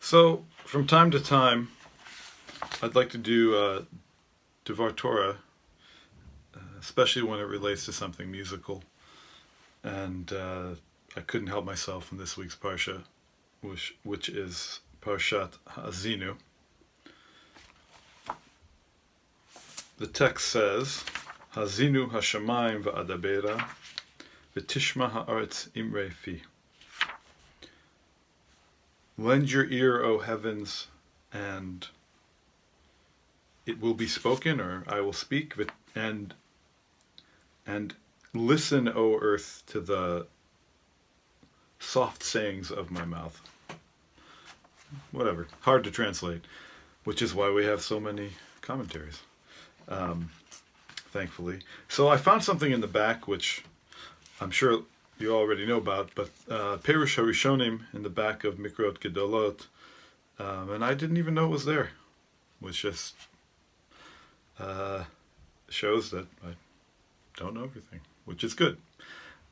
So, from time to time, I'd like to do Devar Torah, especially when it relates to something musical. And I couldn't help myself in this week's Parsha, which is Parshat Ha'azinu. The text says, Ha'azinu Hashamayim va'adabera, v'tishma ha'aretz imrei fi. Lend your ear, O heavens, and it will be spoken, or I will speak, and listen, O earth, to the soft sayings of my mouth. Whatever, hard to translate, which is why we have so many commentaries, thankfully. So I found something in the back, which I'm sure you already know about, but Perush HaRishonim in the back of Mikrot Gedolot, and I didn't even know it was there, which just shows that I don't know everything, which is good.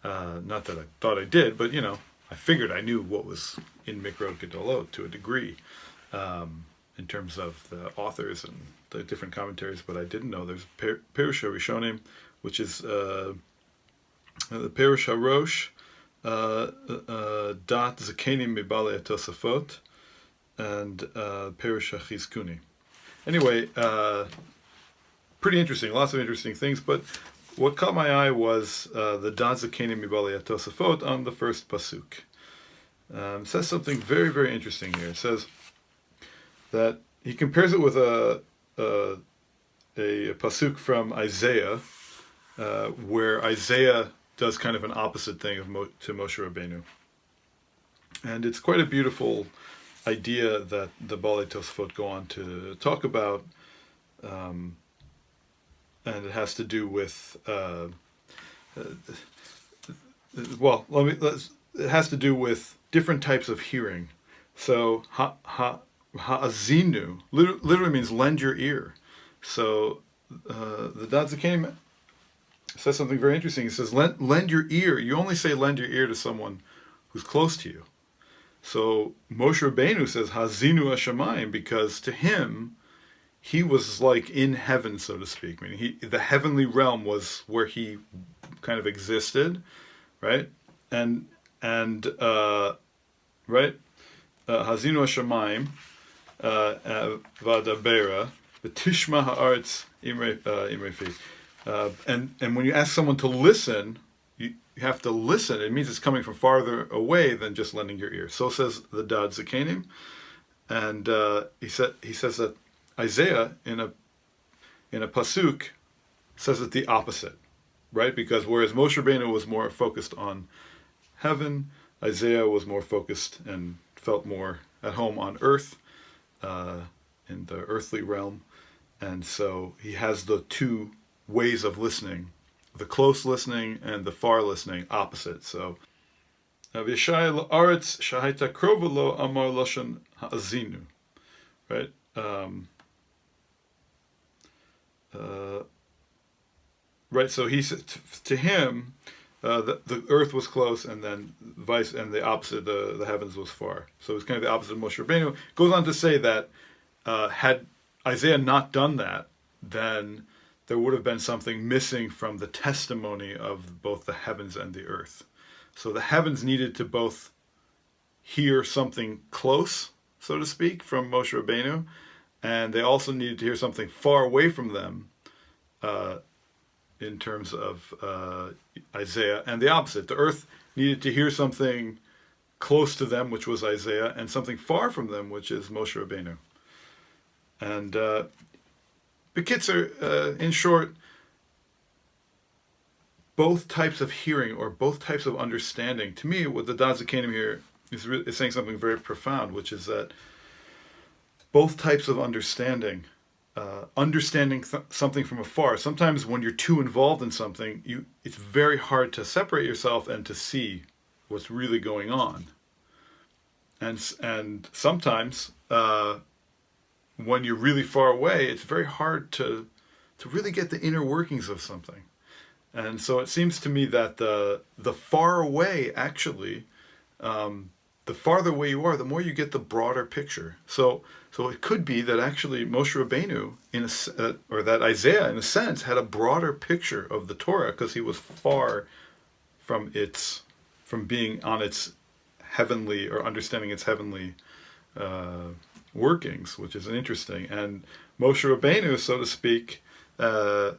Not that I thought I did, but I figured I knew what was in Mikrot Gedolot to a degree, in terms of the authors and the different commentaries, but I didn't know there's Perush HaRishonim, which is the Perush HaRosh, Da'at Zekenim Mibalei Tosafot, and Perush HaChizkuni. Anyway, pretty interesting, lots of interesting things, but what caught my eye was the Da'at Zekenim Mibalei Tosafot on the first pasuk. It says something very, very interesting here. It says that he compares it with a pasuk from Isaiah, where Isaiah does kind of an opposite thing to Moshe Rabbeinu. And it's quite a beautiful idea that the Balei Tosafot go on to talk about, and it has to do with, it has to do with different types of hearing. So, ha'azinu literally means lend your ear. So, the Da'at Zekenim says something very interesting. It says, lend your ear. You only say lend your ear to someone who's close to you. So Moshe Rabbeinu says, Ha'azinu Hashamayim, because to him, he was like in heaven, so to speak. Meaning the heavenly realm was where he kind of existed, right? And Ha'azinu Hashamayim, va'adabera, v'tishma ha'aretz imrei fi. And when you ask someone to listen, you have to listen. It means it's coming from farther away than just lending your ear. So says the Da'at Zekenim, and he says that Isaiah in a pasuk says it the opposite, right? Because whereas Moshe Rabbeinu was more focused on heaven, Isaiah was more focused and felt more at home on earth, in the earthly realm, and so he has the two ways of listening, the close listening and the far listening, opposite. So, V'yashai la'aretz shahaita krova lo amar lashon ha'azinu, right? Right. So he said to him, the earth was close, and then the opposite, the heavens was far. So it's kind of the opposite of Moshe Rabbeinu. Goes on to say that had Isaiah not done that, then there would have been something missing from the testimony of both the heavens and the earth. So the heavens needed to both hear something close, so to speak, from Moshe Rabbeinu, and they also needed to hear something far away from them, in terms of Isaiah, and the opposite. The earth needed to hear something close to them, which was Isaiah, and something far from them, which is Moshe Rabbeinu. And B'kitzur, in short, both types of hearing or both types of understanding, to me, what the Da'at Zekenim here is saying something very profound, which is that both types of understanding, something from afar, sometimes when you're too involved in something, it's very hard to separate yourself and to see what's really going on. And sometimes, when you're really far away, it's very hard to really get the inner workings of something. And so it seems to me that the far away actually the farther away you are, the more you get the broader picture. So it could be that actually Moshe Rabbeinu, or that Isaiah, in a sense, had a broader picture of the Torah because he was far from being on its heavenly, or understanding its heavenly workings, which is interesting. And Moshe Rabbeinu, so to speak, had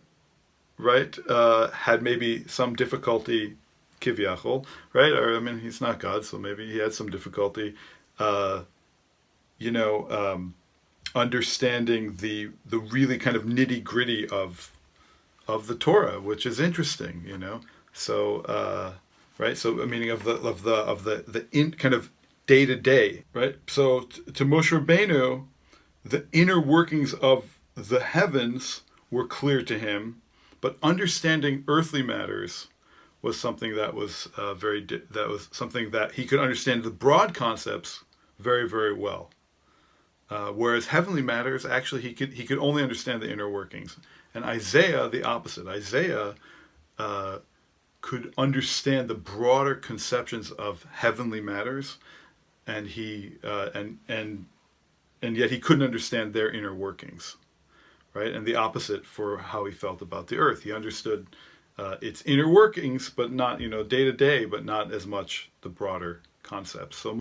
maybe some difficulty, kivyachol, right? Or, I mean, he's not God, so maybe he had some difficulty, understanding the really kind of nitty gritty of the Torah, which is interesting, So, right. So, meaning of the kind of day to day, right? So, to Moshe Rabbeinu, the inner workings of the heavens were clear to him, but understanding earthly matters was something that was something that he could understand the broad concepts very, very well. Whereas heavenly matters, actually, he could only understand the inner workings. And Isaiah, the opposite. Isaiah could understand the broader conceptions of heavenly matters, and and yet he couldn't understand their inner workings, right? And the opposite for how he felt about the earth. He understood its inner workings, but not, day to day, but not as much the broader concepts. So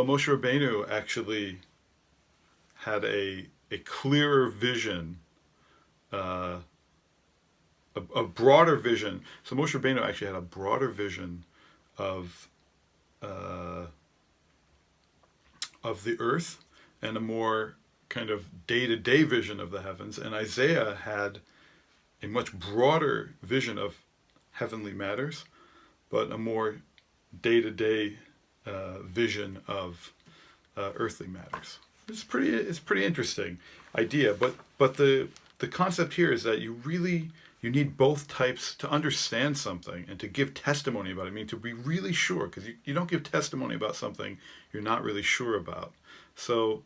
Moshe Rabbeinu actually had a clearer vision, a broader vision. So Moshe Rabbeinu actually had a broader vision of the earth, and a more kind of day-to-day vision of the heavens. And Isaiah had a much broader vision of heavenly matters, but a more day-to-day vision of earthly matters. It's pretty interesting idea, but the concept here is that you need both types to understand something and to give testimony about it. I mean, to be really sure, because you don't give testimony about something you're not really sure about. So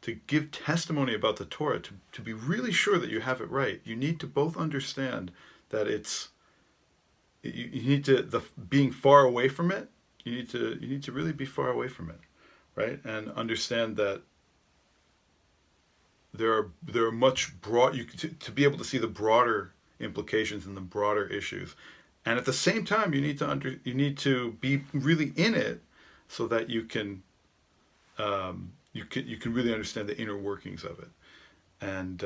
to give testimony about the Torah, to be really sure that you have it right, you need to both understand that you need to, being far away from it, you need to really be far away from it, right? And understand that there are much broad, to be able to see the broader implications and the broader issues, and at the same time you need to be really in it, so that you can really understand the inner workings of it. And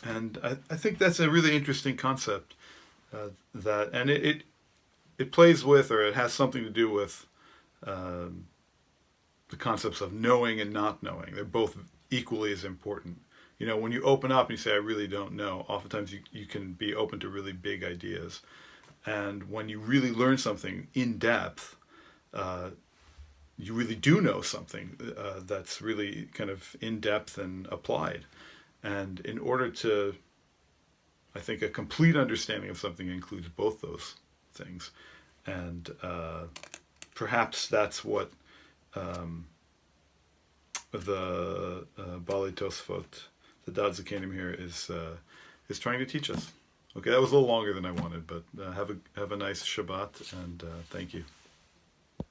and I think that's a really interesting concept, and it plays with, or it has something to do with the concepts of knowing and not knowing. They're both equally as important. When you open up and you say, I really don't know, oftentimes you can be open to really big ideas. And when you really learn something in depth, you really do know something that's really kind of in depth and applied. And in order to, I think, a complete understanding of something includes both those things. And perhaps that's what the Bali Tosfot, the Da'at Zekenim here, is trying to teach us. Okay, that was a little longer than I wanted, but have a nice Shabbat, and thank you.